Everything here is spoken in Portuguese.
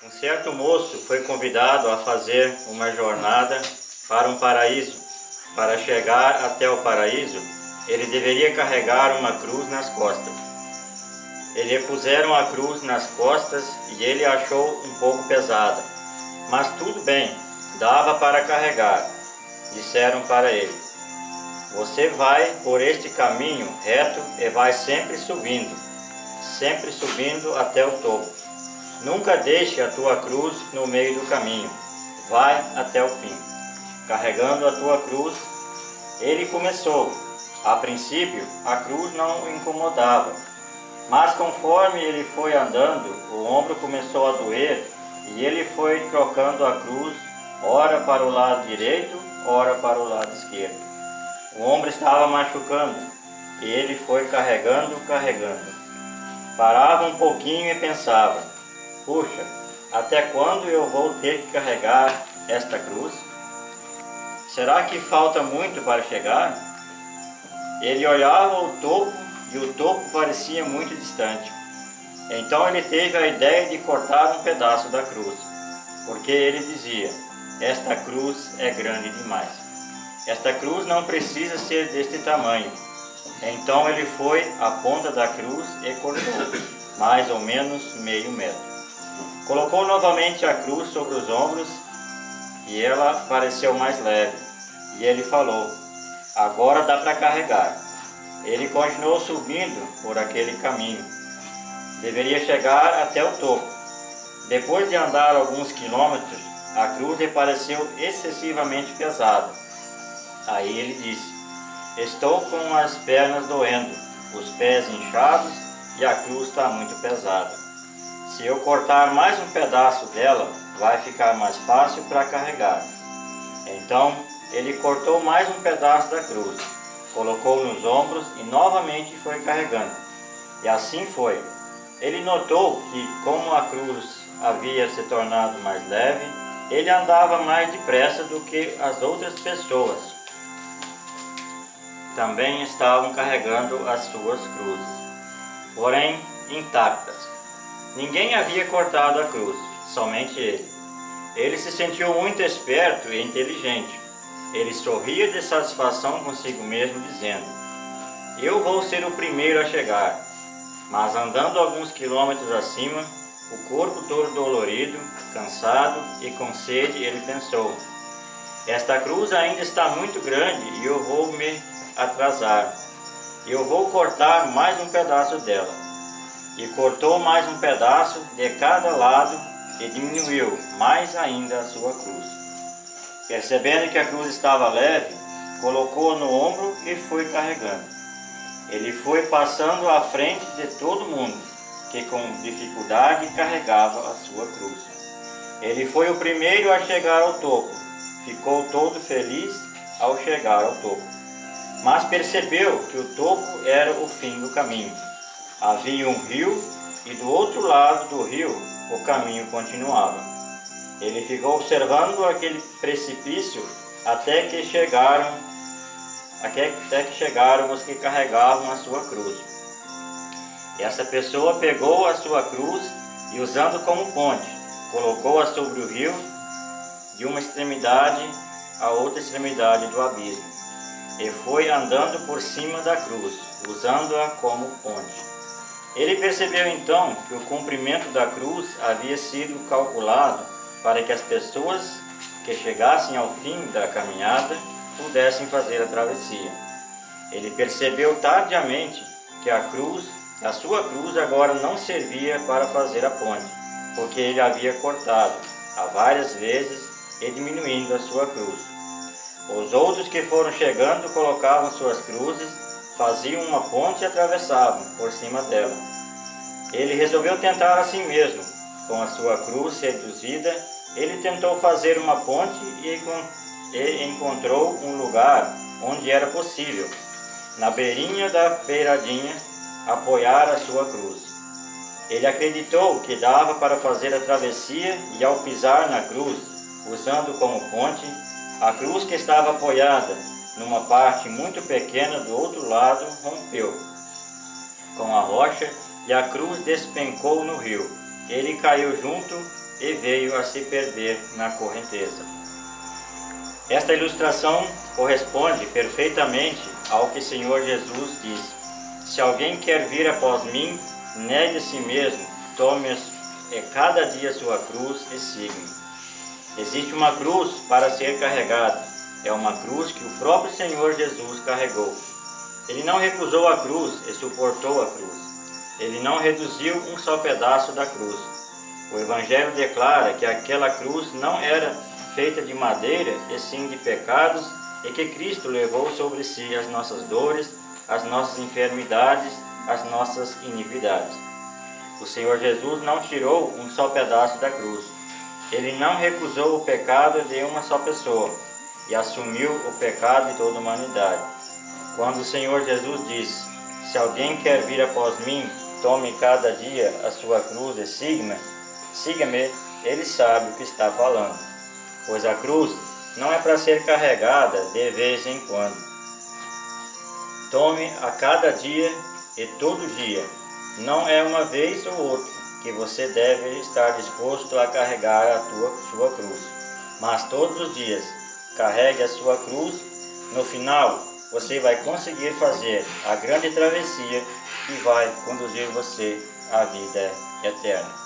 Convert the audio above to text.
Um certo moço foi convidado a fazer uma jornada para um paraíso. Para chegar até o paraíso, ele deveria carregar uma cruz nas costas. Ele puseram a cruz nas costas e ele achou um pouco pesada. Mas tudo bem, dava para carregar. Disseram para ele: você vai por este caminho reto e vai sempre subindo até o topo. Nunca deixe a tua cruz no meio do caminho. Vai até o fim. Carregando a tua cruz, ele começou. A princípio, a cruz não o incomodava. Mas conforme ele foi andando, o ombro começou a doer e ele foi trocando a cruz, ora para o lado direito, ora para o lado esquerdo. O ombro estava machucando e ele foi carregando. Parava um pouquinho e pensava: puxa, até quando eu vou ter que carregar esta cruz? Será que falta muito para chegar? Ele olhava o topo e o topo parecia muito distante. Então ele teve a ideia de cortar um pedaço da cruz, porque ele dizia: esta cruz é grande demais. Esta cruz não precisa ser deste tamanho. Então ele foi à ponta da cruz e cortou, mais ou menos meio metro. Colocou novamente a cruz sobre os ombros e ela pareceu mais leve. E ele falou: agora dá para carregar. Ele continuou subindo por aquele caminho. Deveria chegar até o topo. Depois de andar alguns quilômetros, a cruz lhe pareceu excessivamente pesada. Aí ele disse: estou com as pernas doendo, os pés inchados e a cruz está muito pesada. Se eu cortar mais um pedaço dela, vai ficar mais fácil para carregar. Então ele cortou mais um pedaço da cruz, colocou nos ombros e novamente foi carregando. E assim foi. Ele notou que, como a cruz havia se tornado mais leve, ele andava mais depressa do que as outras pessoas. Também estavam carregando as suas cruzes, porém intactas. Ninguém havia cortado a cruz, somente ele. Ele se sentiu muito esperto e inteligente. Ele sorria de satisfação consigo mesmo, dizendo: eu vou ser o primeiro a chegar. Mas andando alguns quilômetros acima, o corpo todo dolorido, cansado e com sede, ele pensou: esta cruz ainda está muito grande e eu vou me atrasar. Eu vou cortar mais um pedaço dela. E cortou mais um pedaço de cada lado e diminuiu mais ainda a sua cruz. Percebendo que a cruz estava leve, colocou-a no ombro e foi carregando. Ele foi passando à frente de todo mundo, que com dificuldade carregava a sua cruz. Ele foi o primeiro a chegar ao topo. Ficou todo feliz ao chegar ao topo. Mas percebeu que o topo era o fim do caminho. Havia um rio e do outro lado do rio o caminho continuava. Ele ficou observando aquele precipício até que chegaram os que carregavam a sua cruz. E essa pessoa pegou a sua cruz e, usando como ponte, colocou-a sobre o rio de uma extremidade à outra extremidade do abismo. E foi andando por cima da cruz, usando-a como ponte. Ele percebeu então que o comprimento da cruz havia sido calculado para que as pessoas que chegassem ao fim da caminhada pudessem fazer a travessia. Ele percebeu tardiamente que a sua cruz agora não servia para fazer a ponte, porque ele havia cortado a várias vezes e diminuindo a sua cruz. Os outros que foram chegando colocavam suas cruzes, faziam uma ponte e atravessavam por cima dela. Ele resolveu tentar assim mesmo. Com a sua cruz reduzida, ele tentou fazer uma ponte e encontrou um lugar onde era possível, na beirinha da beiradinha, apoiar a sua cruz. Ele acreditou que dava para fazer a travessia e, ao pisar na cruz, usando como ponte, a cruz que estava apoiada numa parte muito pequena do outro lado rompeu com a rocha e a cruz despencou no rio. Ele caiu junto e veio a se perder na correnteza. Esta ilustração corresponde perfeitamente ao que o Senhor Jesus disse: se alguém quer vir após mim, negue a si mesmo, tome cada dia sua cruz e siga-me. Existe uma cruz para ser carregada, é uma cruz que o próprio Senhor Jesus carregou. Ele não recusou a cruz e suportou a cruz. Ele não reduziu um só pedaço da cruz. O Evangelho declara que aquela cruz não era feita de madeira, e sim de pecados, e que Cristo levou sobre si as nossas dores, as nossas enfermidades, as nossas iniquidades. O Senhor Jesus não tirou um só pedaço da cruz. Ele não recusou o pecado de uma só pessoa e assumiu o pecado de toda a humanidade. Quando o Senhor Jesus disse: se alguém quer vir após mim, tome cada dia a sua cruz e siga-me, ele sabe o que está falando. Pois a cruz não é para ser carregada de vez em quando. Tome a cada dia e todo dia. Não é uma vez ou outra que você deve estar disposto a carregar a sua cruz, mas todos os dias carregue a sua cruz. No final, você vai conseguir fazer a grande travessia que vai conduzir você à vida eterna.